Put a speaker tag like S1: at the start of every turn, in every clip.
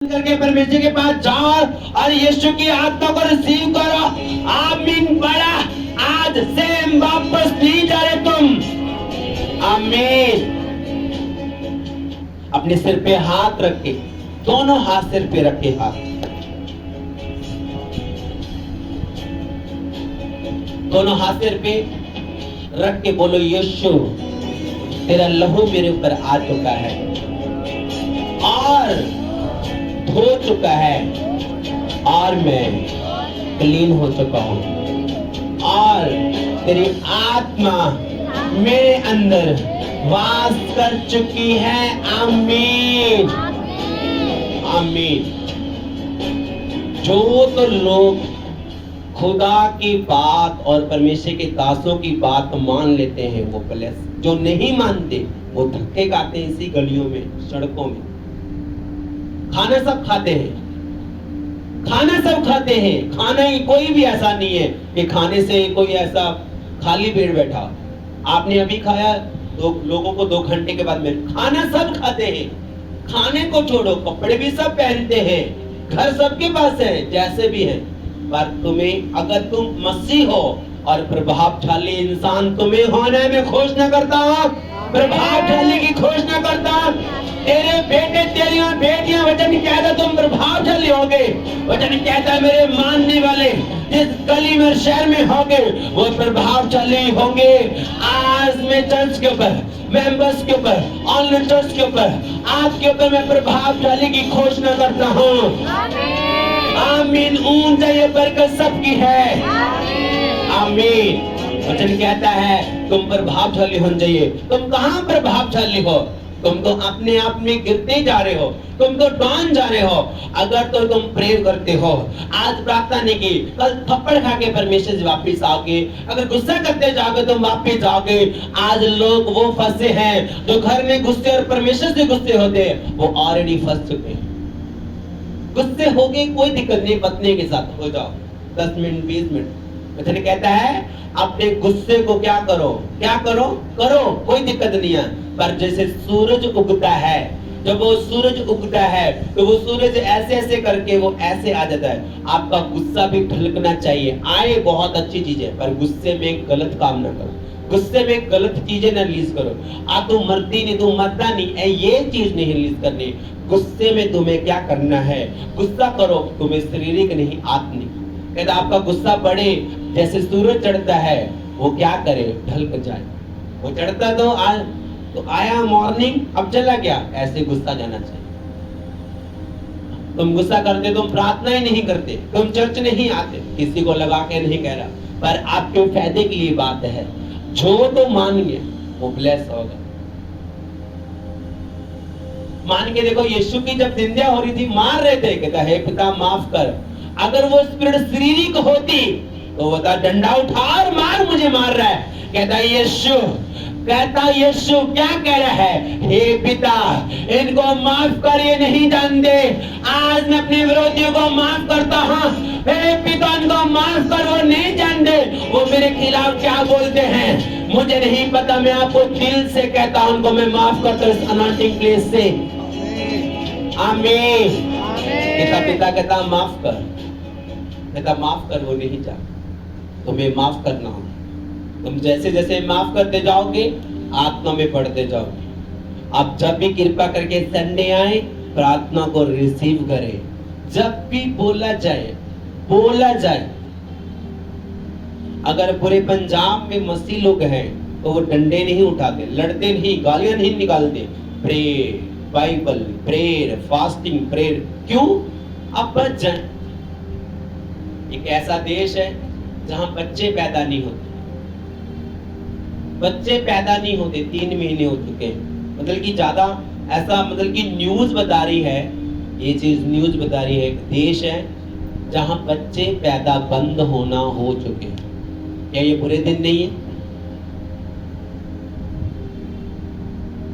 S1: करके परमेश्वर के पास जाओ और यीशु की आत्मा को रिसीव करो। आमीन। बड़ा आज से वापस नहीं जा रहे तुम। आमीन। अपने सिर पे हाथ रख के, दोनों हाथ सिर पे रखे, हाथ दोनों हाथ सिर पे रख के बोलो, यीशु तेरा लहू मेरे ऊपर आ चुका है और हो चुका है और मैं क्लीन हो चुका हूं और तेरी आत्मा मेरे अंदर वास कर चुकी है। आमीन। आमीन। जो तो लोग खुदा की बात और परमेश्वर के दासों की बात मान लेते हैं वो प्लस, जो नहीं मानते वो धक्के खाते हैं इसी गलियों में, सड़कों में। खाना सब खाते हैं, खाना सब खाते हैं। खाना ही कोई भी ऐसा नहीं है कि खाने से कोई ऐसा खाली पेट बैठा। आपने अभी खाया, लोगों को 2 घंटे के बाद में खाना सब खाते हैं। खाने को छोड़ो, कपड़े भी सब पहनते हैं, घर सबके पास है, जैसे भी है। पर तुम्हें, अगर तुम मसीह हो और प्रभावशाली इंसान तुम्हें होने में घोषणा करता हूं, प्रभावशाली की घोषणा करता हूं। तेरे बेटे तेरी बेटियां, वचन कहता है तुम प्रभावशाली होगे। वचन कहता है मेरे मानने वाले जिस गली में, शहर में होंगे वो प्रभावशाली होंगे। आज मैं चर्च के ऊपर, मेंबर्स के ऊपर, ऑनलाइन चर्च के ऊपर, आपके ऊपर मैं प्रभावशाली की घोषणा करता हूँ। आमीन। ऊंचा ये बरकत सबकी है। आमीन। वचन कहता है तुम प्रभावशाली होने चाहिए। तुम कहाँ प्रभावशाली हो? तुम तो अपने आप में गिरते जा रहे हो, तुम तो डाउन जा रहे हो। अगर तो तुम प्रेयर करते हो, आज प्रार्थना नहीं की, कल थप्पड़ खा के परमेश्वर से वापिस आओगे। अगर गुस्सा करते जाओगे तुम वापिस जाओगे। आज लोग वो फंसे हैं जो घर में गुस्से और परमेश्वर से गुस्से होते हैं, वो ऑलरेडी फंस चुके हैं। गुस्से हो गए, कोई दिक्कत नहीं, पत्नी के साथ हो जाओ 10 मिनट 20 मिनट। वचन कहता है अपने गुस्से को क्या करो, क्या करो, करो, कोई दिक्कत नहीं है। पर जैसे सूरज उगता है, जब वो सूरज उगता है तो वो सूरज ऐसे ऐसे करके वो ऐसे आ जाता है। आपका गुस्सा भी ढलकना चाहिए। आए बहुत अच्छी चीज है, पर गुस्से में गलत काम ना करो, गुस्से में गलत चीजें ना रिलीज करो। आप तुम मरती नहीं, तुम मरता नहीं, ये चीज नहीं रिलीज करनी। गुस्से में तुम्हें क्या करना है, गुस्सा करो, तुम्हें शारीरिक नहीं आत्मिक। कहता आपका गुस्सा बढ़े, जैसे सूरज चढ़ता है वो क्या करे, ढलक जाए। वो चढ़ता तो आया मॉर्निंग, अब चला गया, ऐसे गुस्सा जाना चाहिए। तुम गुस्सा करते, तुम प्रार्थना ही नहीं करते, तुम चर्च नहीं आते, किसी को लगा के नहीं कह रहा, पर आपके फायदे के लिए बात है। जो तो मान गया वो ब्लेस होगा। मान के देखो, यीशु की जब निंदा हो रही थी, मार रहे थे, कहता है पिता माफ कर। अगर वो स्पिरिट शारीरिक होती तो बता डंडा उठा और मार, मुझे मार रहा है। कहता यीशु, कहता यीशु क्या कह रहा है, हे पिता इनको माफ कर, ये नहीं जानते। आज मैं अपने विरोधियों को माफ करता हूँ। हे पिता इनको माफ कर, वो नहीं जानते वो मेरे खिलाफ क्या बोलते हैं, मुझे नहीं पता। मैं आपको दिल से कहता हूँ, उनको मैं माफ करता हूँ इस अनॉइंटिंग प्लेस से। आमीन। कहता पिता कहता माफ कर, कहता माफ कर, वो नहीं जानते, तुम्हें माफ करना हो। तुम जैसे जैसे माफ करते जाओगे आत्मा में बढ़ते जाओगे। आप जब भी कृपा करके संडे आए, प्रार्थना को रिसीव करें। जब भी बोला जाए, बोला जाए। अगर पूरे पंजाब में मसीह लोग हैं तो वो डंडे नहीं उठाते, लड़ते नहीं, गालियां नहीं निकालते। Prayer, Bible, prayer, fasting, prayer. क्यों? अब बच जाए। एक ऐसा देश है जहां बच्चे पैदा नहीं होते, बच्चे पैदा नहीं होते, 3 महीने हो चुके हैं। मतलब कि ज्यादा ऐसा, मतलब कि न्यूज बता रही है, ये चीज न्यूज बता रही है, एक देश है जहां बच्चे पैदा बंद होना हो चुके हैं। क्या ये बुरे दिन नहीं है?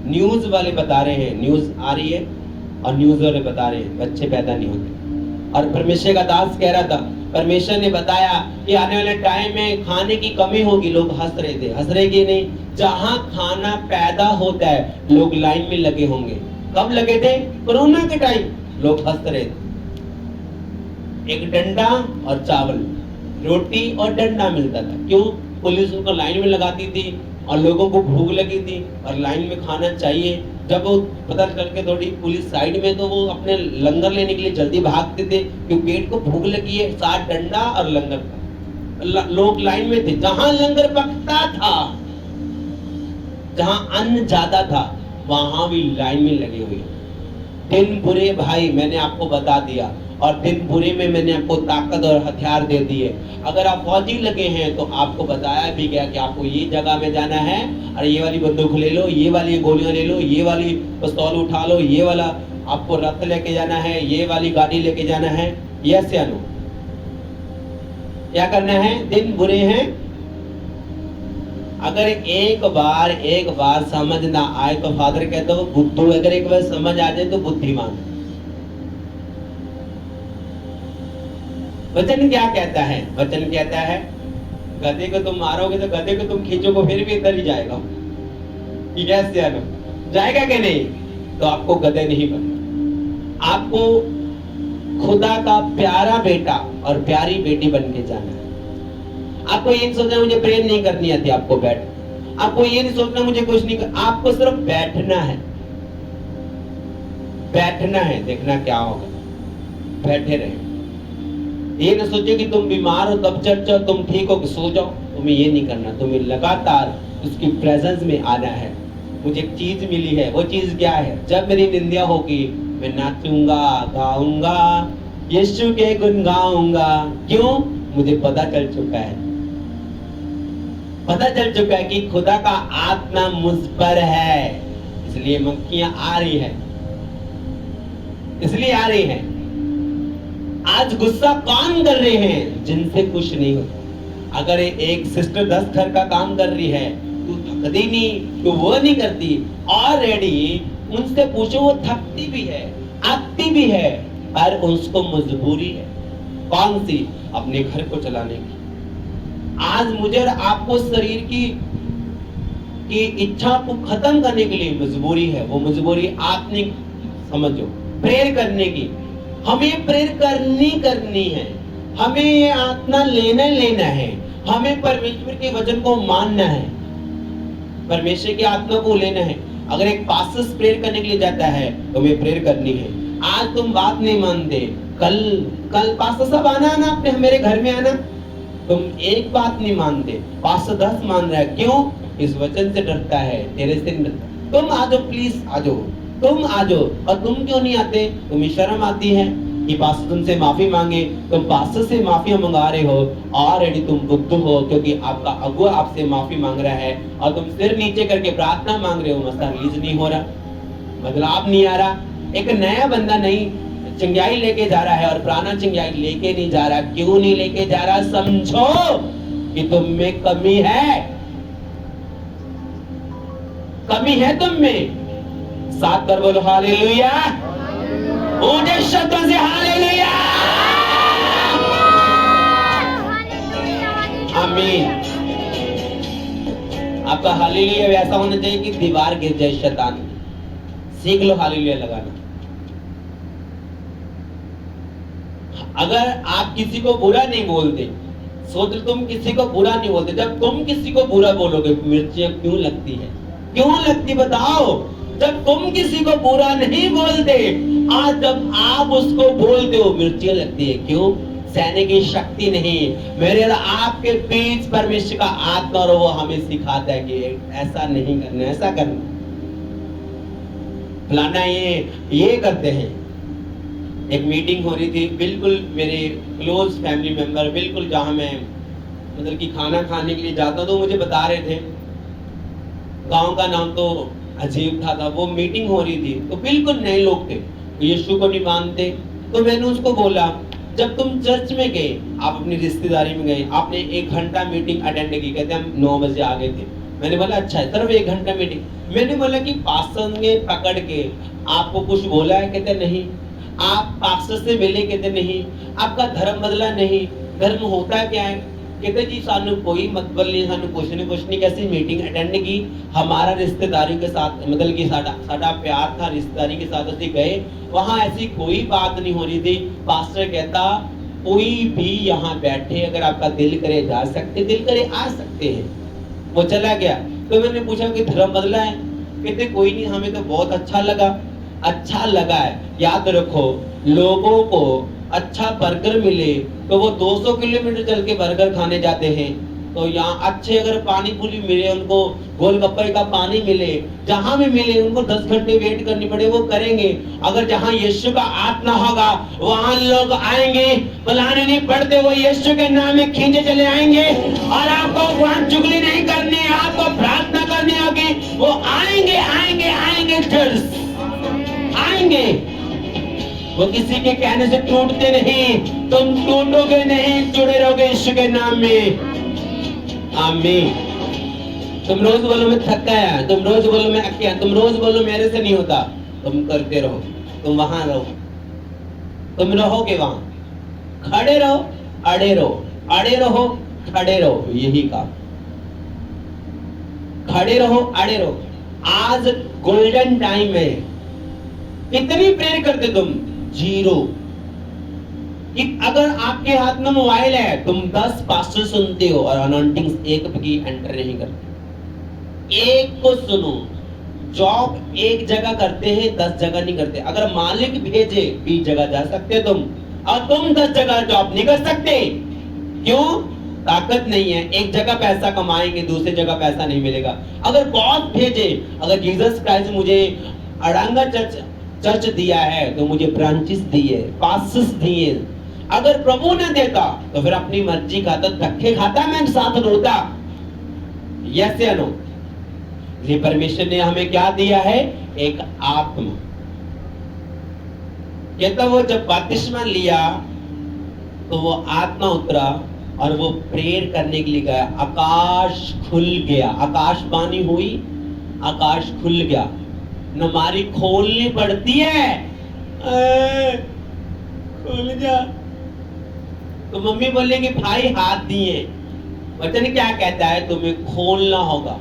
S1: न्यूज वाले बता रहे हैं, न्यूज आ रही है और न्यूज वाले बता रहे हैं बच्चे पैदा नहीं होते। और परमेश्वर का दास कह रहा था, परमेश्वर ने बताया कि आने वाले टाइम में खाने की कमी होगी। लोग हंस रहे थे, हंस रहे कि नहीं, जहां खाना पैदा होता है लोग लाइन में लगे होंगे। कब लगे थे? कोरोना के टाइम। लोग हंस रहे थे। एक डंडा और चावल, रोटी और डंडा मिलता था। क्यों? पुलिस उनको लाइन में लगाती थी और लोगों को भूख लगी थी और लाइन में खाना चाहिए। जब वो पता चल के थोड़ी पुलिस साइड में, तो वो अपने लंगर लेने के लिए जल्दी भागते थे क्योंकि पेट को भूख लगी है। साथ डंडा और लंगर था, लोग लाइन में थे। जहां लंगर पकता था, जहां अन्न ज्यादा था, वहां भी लाइन में लगे हुए। दिन बुरे भाई, मैंने आपको बता दिया, और दिन बुरे में मैंने आपको ताकत और हथियार दे दिए। अगर आप फौजी लगे हैं तो आपको बताया भी गया कि आपको ये जगह में जाना है और ये वाली बंदूक ले लो, ये वाली गोलियां ले लो, ये वाली पिस्तौल उठा लो, ये वाला आपको रथ लेके जाना है, ये वाली गाड़ी लेके जाना है। यस या नो? क्या करना है? दिन बुरे हैं। अगर एक बार समझ ना आए तो फादर कहते हो बुद्धू, अगर एक बार समझ आ जाए तो बुद्धिमान। वचन क्या कहता है? वचन कहता है गधे को तुम मारोगे तो गधे को तुम खींचोगे फिर भी इधर ही जाएगा। यस या नो? जाएगा कि नहीं? तो आपको गधे नहीं बनना, आपको खुदा का प्यारा बेटा और प्यारी बेटी बन के जाना है। आपको ये नहीं सोचना मुझे प्रेयर नहीं करनी आती, आपको बैठ। आपको ये नहीं सोचना मुझे कुछ नहीं कर, आपको सिर्फ बैठना है। बैठना है, देखना क्या होगा। बैठे रहे। ये न सोचो कि तुम बीमार हो तब चर्च जाओ, तुम ठीक हो कि सो जाओ। तुम्हें ये नहीं करना, तुम्हें लगातार उसकी प्रेजेंस में आना है। मुझे एक चीज मिली है, वो चीज क्या है? जब मेरी निंदा होगी मैं नाचूंगा, गाऊंगा, यीशु के गुण गाऊंगा। क्यों? मुझे पता चल चुका है, पता चल चुका है कि खुदा का आत्मा मुझ पर है, इसलिए मक्खियां आ रही है, इसलिए आ रही है। आज गुस्सा कौन कर रहे हैं? जिनसे कुछ नहीं होता। अगर एक सिस्टर 10 घर का काम कर रही है, तू थकती नहीं, तू वो नहीं करती, ऑलरेडी उनसे पूछो, वो थकती भी है, आती भी है, पर उसको मजबूरी है। कौन सी? अपने घर को चलाने की। आज मुझे और आपको शरीर की इच्छा को खत्म करने के लिए मजबूरी है। वो मजबूरी आत्मिक समझो, प्रेयर करने की। हमें प्रेयर करनी है, हमें ये आत्मा लेना है, हमें परमेश्वर के वचन को मानना है, परमेश्वर की आत्मा को लेना है। अगर एक पास्टर प्रेयर करने के लिए जाता है तो हमें प्रेयर करनी है। आज तुम बात नहीं मानते, कल पास्टर साहब आना ना, अपने मेरे घर में आना। तुम एक बात नहीं मानते, पास्टर 10 मान रहा है। क्यों? इस वचन से डरता है, तेरे से नहीं डरता। तुम आ जाओ, प्लीज आ जाओ, तुम आ जाओ। और तुम क्यों नहीं आते? तुम्हें शर्म आती है कि पास्टर तुमसे माफी मांगे। तुम पास्टर से माफी मंगा रहे हो, ऑलरेडी तुम बुद्धू हो, क्योंकि आपका अगुआ आपसे माफी मांग रहा है और तुम सिर नीचे करके प्रार्थना मांग रहे हो। मसला रिलीज नहीं हो रहा, बदलाव नहीं आ रहा। एक नया बंदा नहीं चिंगाई लेके जा रहा है और पुराना चिंगाई लेके नहीं जा रहा। क्यों नहीं लेके जा रहा? समझो कि तुम में कमी है, कमी है तुम में। साथ कर बोलो हालेलुया, ऊंचे शब्दों से हालेलुया, आमीन। आपका हालेलुया वैसा होना चाहिए कि दीवार गिर जाए शैतान। सीख लो हालेलुया लगाना। अगर आप किसी को बुरा नहीं बोलते, सोच लो तुम किसी को बुरा नहीं बोलते। जब तुम किसी को बुरा बोलोगे, मिर्चियां क्यों लगती है? क्यों लगती बताओ? जब तुम किसी को बुरा नहीं बोलते, आज जब आप उसको बोलते हो मिर्चियां लगती है। क्यों? सहने की शक्ति नहीं। मेरे और आपके बीच परमेश्वर का आत्मा और वो हमें सिखाता है कि ऐसा नहीं करना, ऐसा करना, फलाना ये करते हैं। एक मीटिंग हो रही थी, बिल्कुल मेरे क्लोज फैमिली मेंबर, बिल्कुल जहां मैं मतलब कि खाना खाने के लिए जाता हूं, तो मुझे बता रहे थे। गांव का नाम तो अजीब था। वो मीटिंग हो रही थी तो बिल्कुल नए लोग थे, यीशु को नहीं मानते। तो मैंने उसको बोला, जब तुम चर्च में गए, आप अपनी रिश्तेदारी में गए, आपने 1 घंटा मीटिंग अटेंड की। कहते हम 9 बजे आ गए थे। मैंने बोला अच्छा है, सिर्फ 1 घंटा मीटिंग। मैंने बोला कि पास्टर ने पकड़ के आपको कुछ बोला है? कहते नहीं। आप पास्टर से मिले? कहते नहीं। आपका धर्म बदला? नहीं। धर्म होता क्या है? कहते जी सानू कोई मतलब नहीं, सानू कुछ नहीं कैसी मीटिंग अटेंड की, हमारा रिश्तेदारी के साथ मतलब कि साडा प्यार था, रिश्तेदारी के साथ ਅਸੀਂ गए, वहां ऐसी कोई बात नहीं हो रही थी। पास्टर कहता कोई भी यहाँ बैठे, अगर आपका दिल करे जा सकते, दिल करे आ सकते हैं। वो चला गया। तो मैंने पूछा कि धर्म बदला है? कहते कोई नहीं, हमें तो बहुत अच्छा लगा। अच्छा लगा है, याद रखो, लोगों को अच्छा बर्गर मिले तो वो 200 किलोमीटर चल के बर्गर खाने जाते हैं। तो यहाँ अच्छे अगर पानी पूरी मिले, उनको गोलगप्पे का पानी मिले, जहां भी मिले उनको 10 घंटे वेट करनी पड़े, वो करेंगे। अगर जहां यीशु का आत्मा होगा वहां लोग आएंगे, बुलाने नहीं पड़ते, वो यीशु के नाम में खींचे चले आएंगे। और आपको वहां चुगली नहीं करनी है, आपको प्रार्थना करनी होगी। वो आएंगे आएंगे आएंगे, चर्च आएंगे। वो किसी के कहने से टूटते नहीं, तुम टूटोगे नहीं, जुड़े रहोगे यीशु के नाम में। आमीन। तुम रोज बोलो मैं थक गया, तुम रोज बोलो मैं अकेला, तुम रोज बोलो मेरे से नहीं होता, तुम करते रहो, तुम वहां रहो, तुम रहोगे वहां। खड़े रहो, अड़े रहो, अड़े रहो, खड़े रहो, यही काम। खड़े रहो, अड़े रहो। आज गोल्डन टाइम है। कितनी प्रेयर करते तुम? 0। कि अगर आपके हाथ में मोबाइल है, तुम 10 पास्टर सुनते हो और अनॉइंटिंग्स एक भी एंटर नहीं करते। एक को सुनो। जॉब एक जगह करते हैं, 10 जगह नहीं करते। अगर मालिक भेजे 20 जगह जा सकते तुम, और तुम 10 जगह जॉब नहीं कर सकते। क्यों? ताकत नहीं है। एक जगह पैसा कमाएंगे, दूसरी जगह पैसा नहीं मिलेगा। अगर बॉस भेजे, अगर जीसस क्राइस्ट मुझे अड़ांगा चर्च दिया है तो मुझे ब्रांचेस दिए, पासेस दिए। अगर प्रभु ने देता तो फिर अपनी मर्जी खाता, धक्के खाता, मैं साथ रोता। यस या नो? ये परमेश्वर ने हमें क्या दिया है? एक आत्मा। कहता वो जब बपतिस्मा लिया तो वो आत्मा उतरा और वो प्रेयर करने के लिए गया। आकाश खुल गया, आकाशवाणी हुई, आकाश खुल गया। नमारी खोलनी पड़ती है, खोल जा। तो मम्मी बोलेगी भाई हाथ दिए। वचन क्या कहता है? तुम्हें खोलना होगा।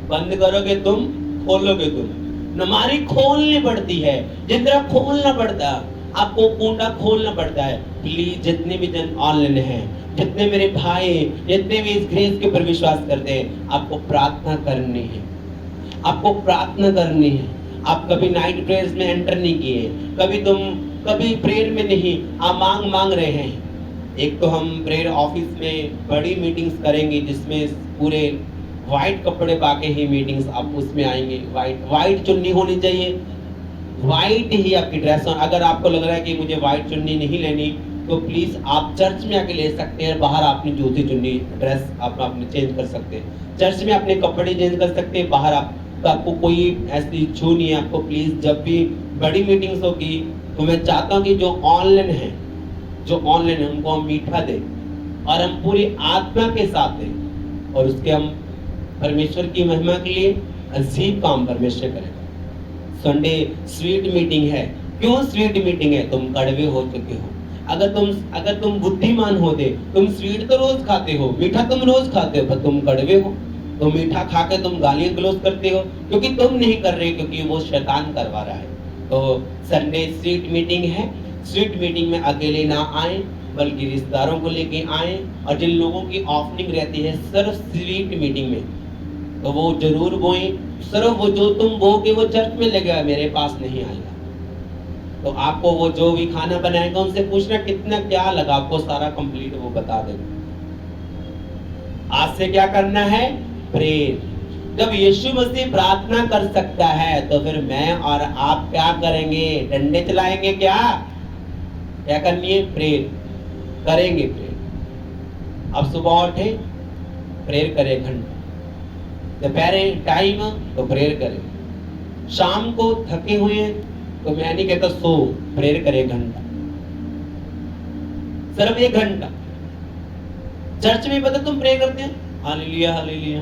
S1: बंद करोगे तुम, खोलोगे तुम। नमारी खोलनी पड़ती है, जितना खोलना पड़ता है आपको, कुंडा खोलना पड़ता है। प्लीज जितने भी जन ऑनलाइन हैं, जितने मेरे भाई, जितने भी इस ग्रेस के ऊपर विश्वास करते हैं, आपको प्रार्थना करनी है, आपको प्रार्थना करनी है। आप कभी नाइट प्रेयर्स में एंटर नहीं किए, कभी प्रेयर में नहीं, आप मांग रहे हैं। एक तो हम प्रेयर ऑफिस में बड़ी मीटिंग्स करेंगे जिसमें पूरे व्हाइट कपड़े पाके ही मीटिंग्स, आप उसमें आएंगे। व्हाइट चुन्नी होनी चाहिए, व्हाइट ही आपकी ड्रेस। अगर आपको लग रहा है कि मुझे व्हाइट चुन्नी नहीं लेनी तो प्लीज आप चर्च में आके ले सकते हैं। बाहर अपनी जूती चुन्नी ड्रेस आप अपने चेंज कर सकते हैं, चर्च में अपने कपड़े चेंज कर सकते हैं। बाहर आपको कोई ऐसी इच्छू नहीं है। आपको प्लीज जब भी बड़ी मीटिंग्स होगी तो मैं चाहता हूँ कि जो ऑनलाइन है उनको हम मीठा दें और हम पूरी आत्मा के साथ दें, और उसके हम परमेश्वर की महिमा के लिए अजीब काम परमेश्वर करेगा। संडे स्वीट मीटिंग है। क्यों स्वीट मीटिंग है? तुम कड़वे हो चुके हो। अगर तुम बुद्धिमान होते, तुम स्वीट तो रोज खाते हो, मीठा तुम रोज खाते हो, पर तुम कड़वे हो। तो मीठा खा के तुम गालियां गलौज करते हो, क्योंकि तुम नहीं कर रहे, क्योंकि वो शैतान करवा रहा है। तो संडे स्वीट मीटिंग है। स्वीट मीटिंग में अकेले ना आए, बल्कि रिश्तेदारों को लेके आए। और जिन लोगों की ऑफनिंग रहती है सिर्फ स्वीट मीटिंग में, तो वो जरूर बोएं। सिर्फ वो जो तुम बोगे वो चर्च में लगेगा, मेरे पास नहीं आएगा। तो आपको वो जो भी खाना बनाएगा उनसे पूछना कितना क्या लगा, आपको सारा कंप्लीट वो बता देगा। आज से क्या करना है? प्रेयर। जब यीशु मसीह प्रार्थना कर सकता है तो फिर मैं और आप क्या करेंगे? डंडे चलाएंगे? क्या करनी है? प्रेयर करेंगे। प्रेयर। अब सुबह उठे, प्रेयर करें घंटा। दोपहर टाइम तो प्रेयर करें। शाम को थके हुए तो मैं नहीं कहता सो, प्रेयर करें घंटा, सिर्फ 1 घंटा। चर्च में पता तुम प्रेयर करते हैं, हालेलुया हालेलुया।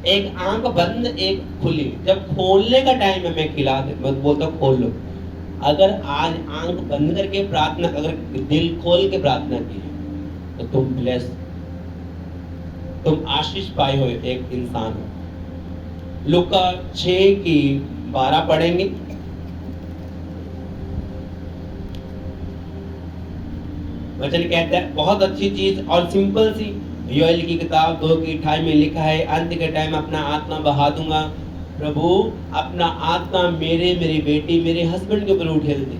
S1: एक आंख बंद एक खुली। जब खोलने का टाइम है मैं खिला दे, मैं बोलता खोल लो। अगर आज आंख बंद करके प्रार्थना, अगर दिल खोल के प्रार्थना की तो तुम ब्लेस, तुम आशीष पाए हुए एक इंसान हो। लूका 6:12 पढ़ेंगे। वचन कहता है, बहुत अच्छी चीज और सिंपल सी, योएल की किताब 2:28 में लिखा है, अंत के टाइम अपना आत्मा बहा दूंगा। प्रभु अपना आत्मा मेरी बेटी, मेरे हस्बैंड के ऊपर उठेल दे।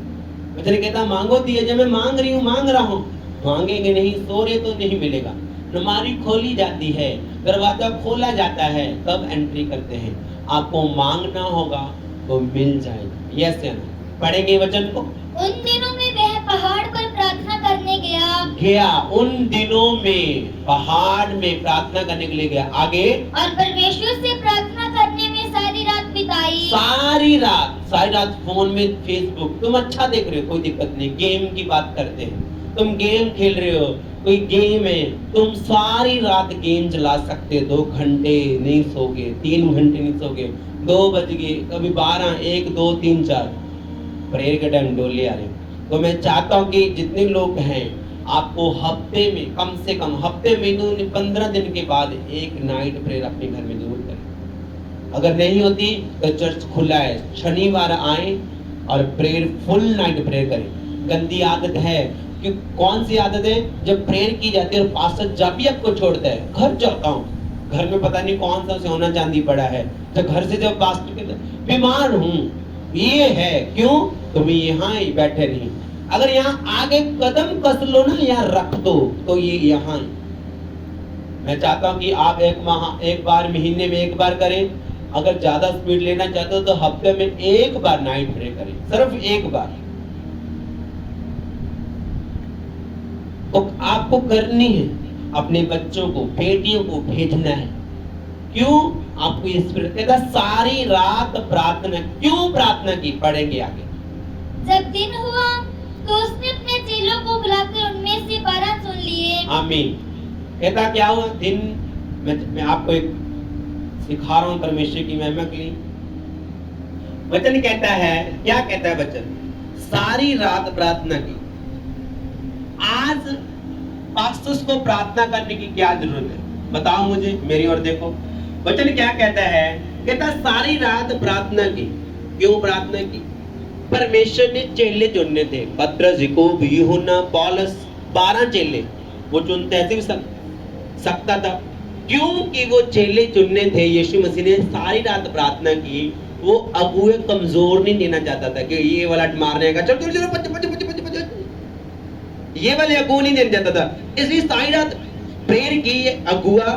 S1: वचन कहता, मांगो दिए, जब मैं मांग रही हूँ, मांग रहा हूँ। मांगेंगे नहीं, सो रहे तो नहीं मिलेगा। अलमारी खोली जाती है, दरवाजा खोला जाता है, तब एंट्री करते हैं। आपको मांगना होगा तो मिल जाएगा। यस या नो? पढ़ेंगे वचन को।
S2: उन दिनों में वह पहाड़ पर प्रार्थना करने
S1: गया। उन दिनों में पहाड़ में प्रार्थना करने के लिए गया। आगे,
S2: और परमेश्वर से प्रार्थना करने में सारी रात बिताई।
S1: सारी रात फोन में फेसबुक, तुम अच्छा देख रहे हो, कोई दिक्कत नहीं, गेम की बात करते हैं, तुम गेम खेल रहे हो, कोई गेम है, तुम सारी रात गेम चला सकते, 2 घंटे नहीं सोगे, 3 घंटे नहीं सोगे, 2 बज गए, कभी 12, 1, 2, 3, 4, प्रेयर के टाइम डोले आ रहे। तो मैं चाहता हूँ कि जितने लोग हैं, आपको हफ्ते में, कम से कम हफ्ते में 15 दिन के बाद एक नाइट प्रेयर अपने घर में जरूर करें। अगर नहीं होती तो चर्च खुला है, शनिवार आए और प्रेयर, फुल नाइट प्रेयर करें। गंदी आदत है कि, कौन सी आदत है, जब प्रेयर की जाती है और पास्टर जब भी आपको छोड़ता है, घर जाता हूँ, घर में पता नहीं कौन सा सोना चांदी पड़ा है, तो घर से जब पास्टर कहता है बीमार हूँ, ये है, क्यों, तुम यहाँ ही बैठे नहीं, अगर यहाँ आगे कदम कस लो ना, यहाँ रख दो, तो ये यहाँ। मैं चाहता हूँ कि आप एक बार महीने में एक बार करें। अगर ज्यादा स्पीड लेना चाहते हो तो हफ्ते में एक बार नाइट प्रे करें, सिर्फ एक बार। तो आपको करनी है, अपने बच्चों को, बेटियों को भेजना है। क्यों? आपको ये स्पिरिट कहता, सारी रात प्रार्थना। क्यों प्रार्थना की? पढ़ेंगे आगे।
S2: जब दिन हुआ तो उसने अपने चेलों को बुलाकर उनमें से 12 चुन लिए।
S1: आमीन। कहता क्या हुआ? दिन, मैं आपको एक सिखा रहा हूं परमेश्वर की महिमा के लिए। वचन कहता है, क्या कहता है वचन? सारी रात प्रार्थना की। आज पास्टर्स को प्रार्थना करने की क्या जरूरत है? बताओ मुझे, मेरी ओर देखो। वचन क्या कहता है? कहता सारी रात प्रार्थना की। क्यों प्रार्थना की? परमेश्वर ने चेले चुनने थे, पतरस, याकूब, यूहन्ना, पौलुस, 12 चेले वो चुनते ऐसे भी सकता था। क्योंकि वो चेले चुनने थे। यीशु मसीह ने सारी रात प्रार्थना की। वो अगुए कमजोर नहीं देना चाहता था कि ये वाला मारने का, चलो चलो चलो बच, ये वाले अगुआ नहीं देना चाहता था। इसलिए सारी रात प्रेयर की, अगुआ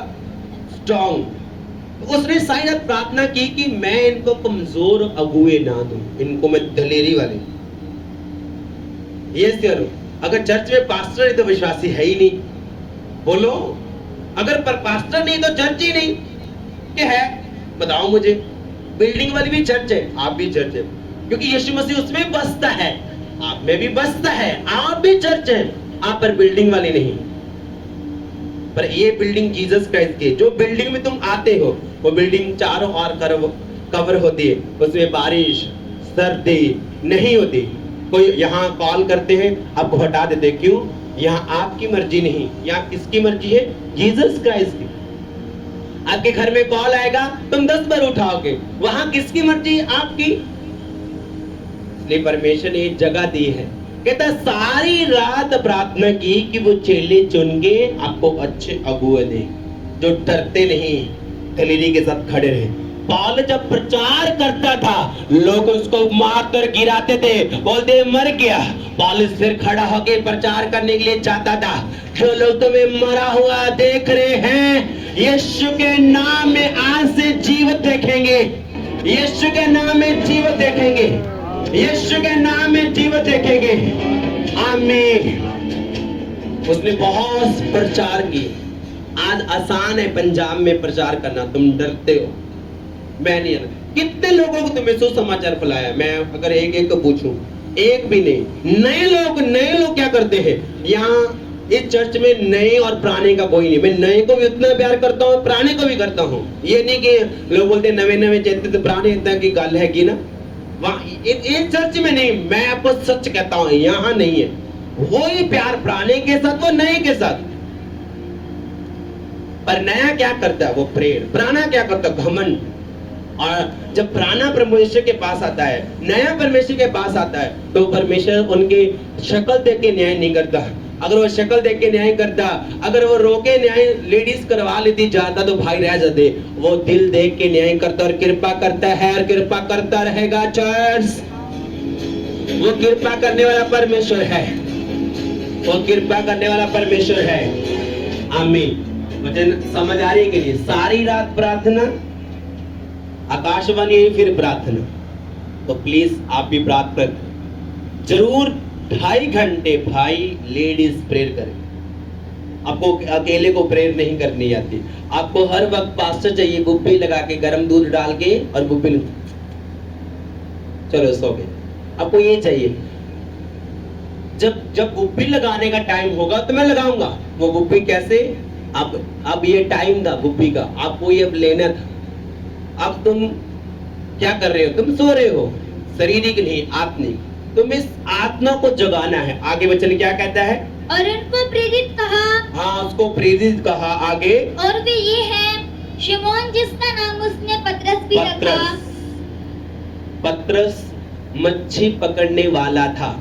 S1: स्ट्रॉन्ग। उसने सारी रात प्रार्थना की कि मैं इनको कमजोर अगुए ना दूं, इनको मैं दलेरी वाले। ये सर, अगर चर्च में पास्टर है तो विश्वासी है ही नहीं। बोलो, अगर पर पास्टर नहीं तो चर्च ही नहीं। क्या है? बताओ मुझे। बिल्डिंग वाली भी चर्च है, आप भी चर्च है, क्योंकि यीशु मसीह उसमें बसता है, आप में भी बसता है, आप भी चर्च है, आप पर बिल्डिंग वाली नहीं। पर ये बिल्डिंग जीसस क्राइस्ट की। जो बिल्डिंग में तुम आते हो वो बिल्डिंग चारों ओर कवर होती है, उसमें बारिश सर्दी नहीं होती। कोई यहाँ कॉल करते हैं, आपको हटा देते। क्यों? यहाँ आपकी मर्जी नहीं, यहाँ किसकी मर्जी है? जीसस क्राइस्ट की। आपके घर में कॉल आएगा, तुम 10 बार उठाओगे, वहां किसकी मर्जी? आपकी। इसलिए परमेश्वर ने एक जगह दी है। कहता सारी रात प्रार्थना की कि वो चेले चुन के आपको अच्छे अगुए दे, जो डरते नहीं, दलेरी के साथ खड़े रहे। पौलुस जब प्रचार करता था, लोग उसको मारकर गिराते थे, बोलते मर गया। पौलुस फिर खड़ा होकर प्रचार करने के लिए चाहता था। जो लोग तुम्हें मरा हुआ देख रहे हैं, यीशु के नाम में आज से जीवित देखेंगे, यीशु के नाम में जीवित देखेंगे, यीशु के नाम में जीवित देखेंगे। आमीन। उसने बहुत प्रचार की। आज आसान है पंजाब में प्रचार करना, तुम डरते हो। मैं नहीं, कितने लोगों को तुमने सुसमाचार फैलाया? मैं अगर एक एक को पूछूं, एक भी नहीं। नए लोग क्या करते हैं? यहाँ इस चर्च में नए और पुराने का कोई नहीं। मैं नए को भी उतना प्यार करता हूँ, पुराने को भी करता हूँ। ये नहीं कि लोग बोलते नवे चेते तो पुराने, इतना की गल है कि ना। ये चर्च में नहीं, मैं आपको सच कहता हूं, यहाँ नहीं है वो ही प्यार पुराने के साथ, वो नए के साथ। पर नया क्या करता है? वो प्रेयर। पुराना क्या करता है? घमंड। और जब पुराना परमेश्वर के पास आता है, नया परमेश्वर के पास आता है, तो परमेश्वर उनकी शक्ल देख के न्याय नहीं करता। अगर वो शक्ल देख के न्याय करता, अगर वो रोके न्याय लेडीज करवा लेती जाता तो भाई रह जाते। वो दिल देख के न्याय करता और कृपा करता है और कृपा करता रहेगा। चर्च, वो कृपा करने वाला परमेश्वर है, वो कृपा करने वाला परमेश्वर है। आमीन। वचन समझ आ रही है कि नहीं? सारी रात प्रार्थना, आकाशवाणी फिर प्रार्थना। तो प्लीज आप भी प्रार्थना जरूर 2.5 घंटे भाई लेडीज प्रेयर करें। आपको अकेले को प्रेयर नहीं करनी आती, आपको हर वक्त पास्टर चाहिए, गुब्बी लगा के गर्म दूध डाल के और गुब्बी चलो सो गए, आपको ये चाहिए। जब गुब्बी लगाने का टाइम होगा तो मैं लगाऊंगा। वो गुब्बी कैसे? अब ये टाइम था गुब्बी का, आपको ये अब लेना था। अब तुम क्या कर रहे हो? तुम सो रहे हो, शारीरिक नहीं आत्मिक। तुम इस आत्मा को जगाना है। आगे वचन क्या कहता है?
S2: और उनको प्रेरित कहा।
S1: हाँ, उसको प्रेरित कहा। आगे,
S2: और वे ये हैं, शिमोन जिसका नाम उसने पतरस भी रखा।
S1: पतरस मच्छी पकड़ने वाला था।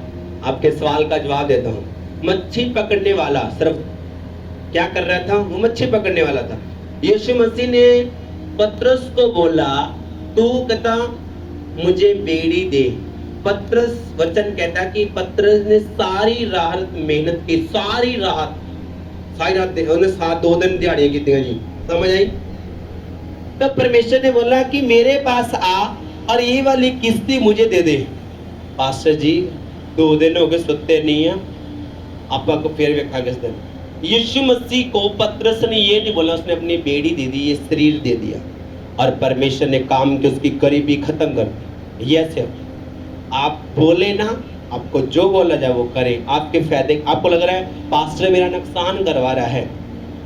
S1: आपके सवाल का जवाब देता हूँ। मच्छी पकड़ने वाला सिर्फ क्या कर रहा था? वो मच्छी पकड़ने वाला था। यीशु मसीह ने पतरस को बोला, तू कहता मुझे बेड़ी दे। पतरस, वचन कहता कि पतरस ने सारी रात मेहनत की, सारी रात उन्हें 2 दिन दिहाड़ियां की थी जी। समझ आई? तब परमेश्वर ने बोला कि मेरे पास आ और ये वाली किस्ती मुझे दे दे। पास्टर जी 2 दिन हो गए सोते नहीं है, आपको फिर देखा किस दिन। यीशु मसीह को पतरस ने ये नहीं बोला, उसने अपनी बेड़ी दे दी, ये शरीर दे दिया और परमेश्वर ने काम की उसकी गरीबी खत्म कर दी। यस, आप बोले ना, आपको जो बोला जाए वो करें, आपके फायदे। आपको लग रहा है पास्टर मेरा नुकसान करवा रहा है,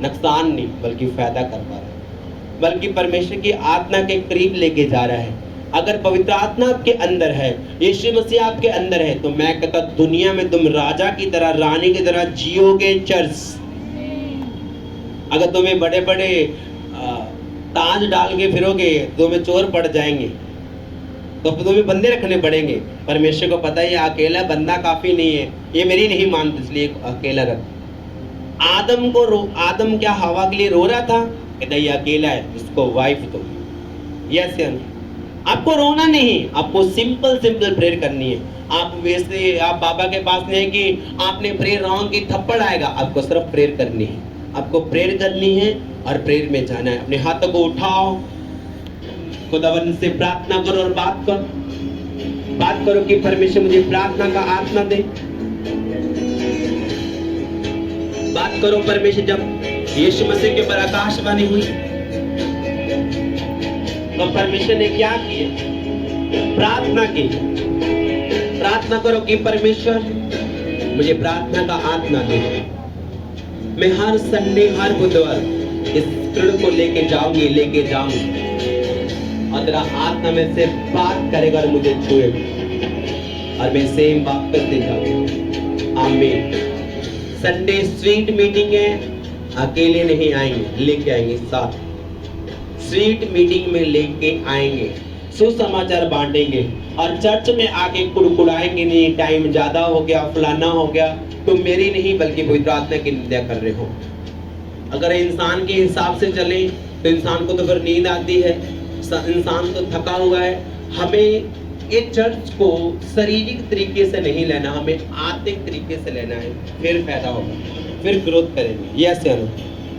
S1: नुकसान नहीं बल्कि फायदा करवा रहा है, बल्कि परमेश्वर की आत्मा के करीब लेके जा रहा है। अगर पवित्र आत्मा आपके अंदर है, यीशु मसीह आपके अंदर है, तो मैं कहता दुनिया में तुम राजा की तरह, रानी की तरह जियोगे। चर्च, अगर तुम्हें बड़े बड़े ताज डाल के फिरोगे तो तुम्हें चोर पड़ जाएंगे, तो तुम्हें बंदे रखने पड़ेंगे। परमेश्वर को पता है अकेला बंदा काफी नहीं है, ये मेरी नहीं मानते, इसलिए अकेला रख। आदम क्या हवा के लिए रो रहा था? कहता ये अकेला है, इसको वाइफ दो। यस, आपको रोना नहीं, आपको सिंपल प्रेयर करनी है। आप वैसे आप बाबा के पास नहीं है कि आपने प्रेयर रॉन्ग की थप्पड़ आएगा। आपको सिर्फ प्रेयर करनी है, आपको प्रेयर करनी है और प्रेयर में जाना है। अपने हाथों को उठाओ, खुदावंद से प्रार्थना करो और बात करो कि परमेश्वर मुझे प्रार्थना का आत्मा दे। बात करो परमेश्वर। जब यीशु मसीह के ऊपर आकाशवाणी हुई तो परमेश्वर ने क्या किया? प्रार्थना की। प्रार्थना करो कि परमेश्वर मुझे प्रार्थना का आत्मा दे। मैं हर संडे, हर बुधवार इस कृण को लेके जाऊंगी और तेरा आत्मा में से बात करेगा और मुझे छुएगा और मैं सेम वापस दे जाऊंगा। आमीन। संडे स्वीट मीटिंग है, अकेले नहीं आएंगे, लेके आएंगे साथ। स्वीट मीटिंग में लेके आएंगे, सुसमाचार बांटेंगे और चर्च में आके कुड़कुड़ाएंगे नहीं, टाइम ज्यादा हो गया, फलाना हो गया। तुम मेरी नहीं बल्कि पवित्र आत्मा की निंदा कर रहे हो। अगर इंसान के हिसाब से चले तो इंसान को तो फिर नींद आती है, इंसान तो थका हुआ है। हमें ये चर्च को शारीरिक तरीके से नहीं लेना, हमें आत्मिक तरीके से लेना है, फिर फायदा होगा, फिर ग्रोथ करेंगे। Yes sir.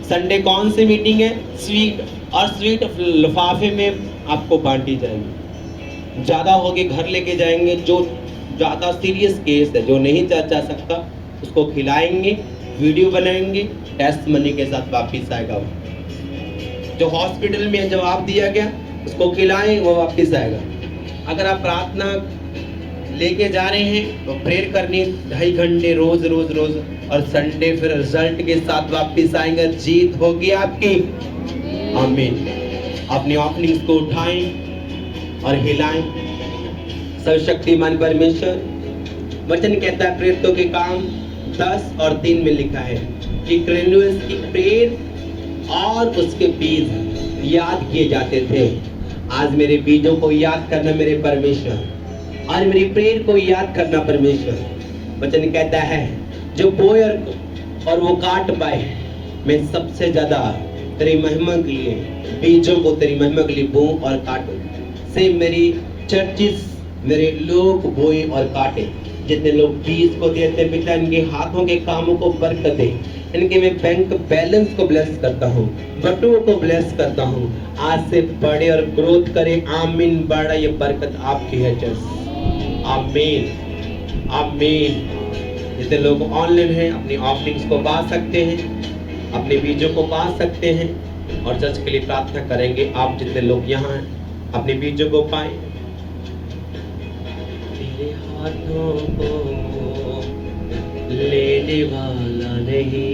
S1: संडे कौन सी मीटिंग है? स्वीट, और स्वीट लिफाफे में आपको बांटी जाएंगी। ज्यादा होके घर लेके जाएंगे, जो ज्यादा सीरियस केस है, जो नहीं जा सकता, उसको खिलाएंगे, वीडियो बनाएंगे, टेस्ट मनी के साथ वापिस आएगा। वो जो हॉस्पिटल में जवाब दिया गया उसको खिलाएं, वो वापिस आएगा। अगर आप प्रार्थना लेके जा रहे हैं तो प्रेयर करनी 2.5 घंटे रोज और संडे फिर रिजल्ट के साथ वापिस आएंगे। जीत होगी आपकी। आमीन। अपनी ओपनिंग्स को उठाएं और हिलाएं। सर्वशक्तिमान परमेश्वर, वचन कहता है प्रेरितों के काम 10 और 3 में लिखा है कि क्रेनुस की प्रेर और उसके बीज याद किए जाते थे। आज मेरे बीजों को याद करना मेरे परमेश्वर, आज मेरी प्रेर को याद करना परमेश्वर। वचन कहता है जो बोए और वो काट पाए, मैं सबसे ज्यादा तेरी महिमा के लिए बीजों को तेरी महिमा के लिए बोऊं और काटूं। से मेरी चर्चिस, मेरे लोग बोए और काटे, जितने लोग बीज को देते हैं पिता, इनके हाथों के कामों को बरकत दे, इनके मैं बैंक बैलेंस को ब्लेस करता हूँ, बटुओं को ब्लेस करता हूँ। आज से बढ़े और ग्रोथ करे। आमीन। बड़ा ये बरकत आपकी है चर्च। आमीन आमीन। जितने लोग ऑनलाइन हैं अपनी ऑफरिंग्स को पा सकते हैं, अपने बीजों को पा सकते हैं और चर्च के लिए प्रार्थना करेंगे। आप जितने लोग यहाँ हैं अपने बीजों को पाए। तेरे हाथों को लेने वाला नहीं,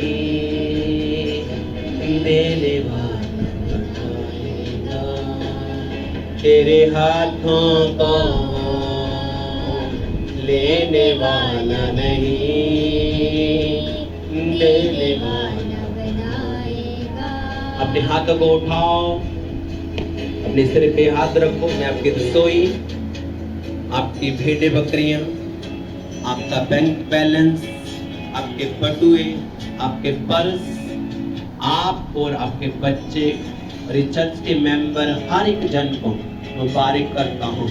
S1: देने वाला बढ़ाएगा। तेरे हाथों को लेने वाला नहीं, देने वाला
S2: बनाएगा।
S1: अपने हाथों को उठाओ, अपने सिर पे हाथ रखो। मैं आपकी रसोई, आपकी भेड़े बकरियां, आपका बैंक बैलेंस, आपके बटुए, आपके पर्स, आप और आपके बच्चे और इस चर्च के मेंबर हर एक जन को मुबारक करता हूँ।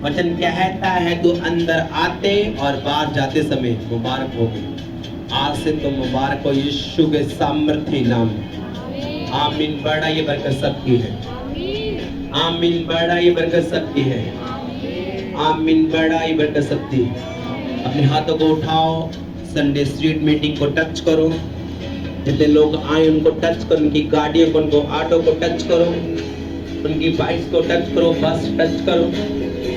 S1: वचन कहता है तो अंदर आते और बाहर जाते समय मुबारक होगी। आज से तो मुबारक हो यीशु के सामर्थ्य नाम में। आमीन। बड़ा ये बरकत सबकी है। आमीन। बड़ा ये बरकत सबकी है। आमीन। बड़ा ये बरकत सबकी। अपने हाथों को उठाओ, संडे स्ट्रीट मीटिंग को टच करो। जितने लोग आए उनको टच करो, उनकी गाड़ियों को, उनको ऑटो को टच करो, उनकी बाइक्स को टच करो, बस टच करो।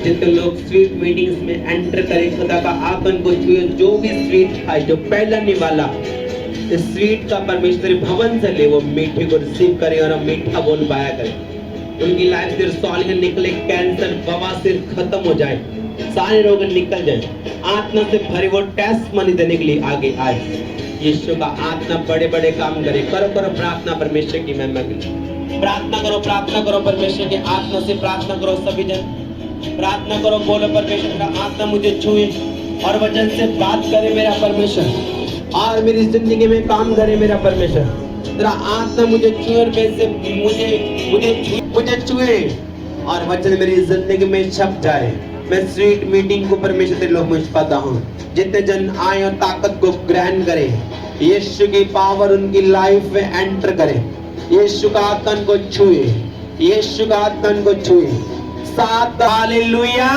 S1: जितने लोग स्ट्रीट मीटिंग्स में एंटर करें, खुदा का आगमन को छुए। जो भी स्ट्रीट आए, जो पहला निवाला इस स्ट्रीट का परमेश्वर भवन से ले, वो मीठे को रिसीव करे और मीठा बोल पाया करे। उनकी लाइफ से सॉलिड निकले, कैंसर बवासीर खत्म हो जाए, सारे रोग निकल जाए, आत्मा से भरे वो टेस्ट मनी देने के लिए आगे आए। यीशु का आत्मा बड़े बड़े काम करे। करो करो प्रार्थना परमेश्वर की महिमा के लिए। प्रार्थना करो परमेश्वर के आत्मा से प्रार्थना करो। सभी जन प्रार्थना करो, बोलो परमेश्वर का आत्मा मुझे छुए और वचन से बात करे मेरा परमेश्वर, और मेरी जिंदगी में काम करे मेरा परमेश्वर। तेरा आत्मा मुझे छुए और मुझे छुए और वचन मेरी जिंदगी में छप जाए। मैं स्ट्रीट मीटिंग को परमेश्वर तेरे लोग मुझ पाता हूँ। जितने जन आए और ताकत को ग्रहण करे, यीशु की पावर उनकी लाइफ में एंटर करे। यीशु का आत्मा को छुए, यीशु का आत्मा को छुए। साथ हालेलुया।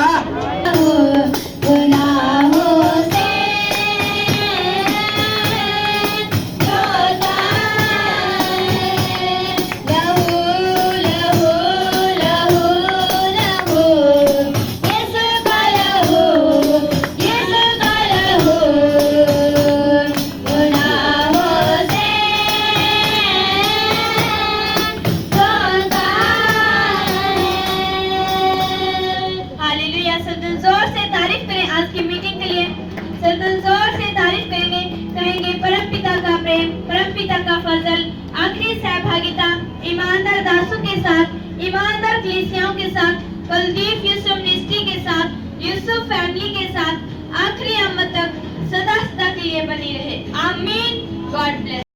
S2: आखिरी सहभागिता ईमानदार दासों के साथ, ईमानदार कलीसियाओं के साथ, कुलदीप यूसुफ मिनिस्ट्री के साथ, यूसुफ फैमिली के साथ आखिरी अमत तक सदा सदा के लिए बनी रहे। आमीन। God bless.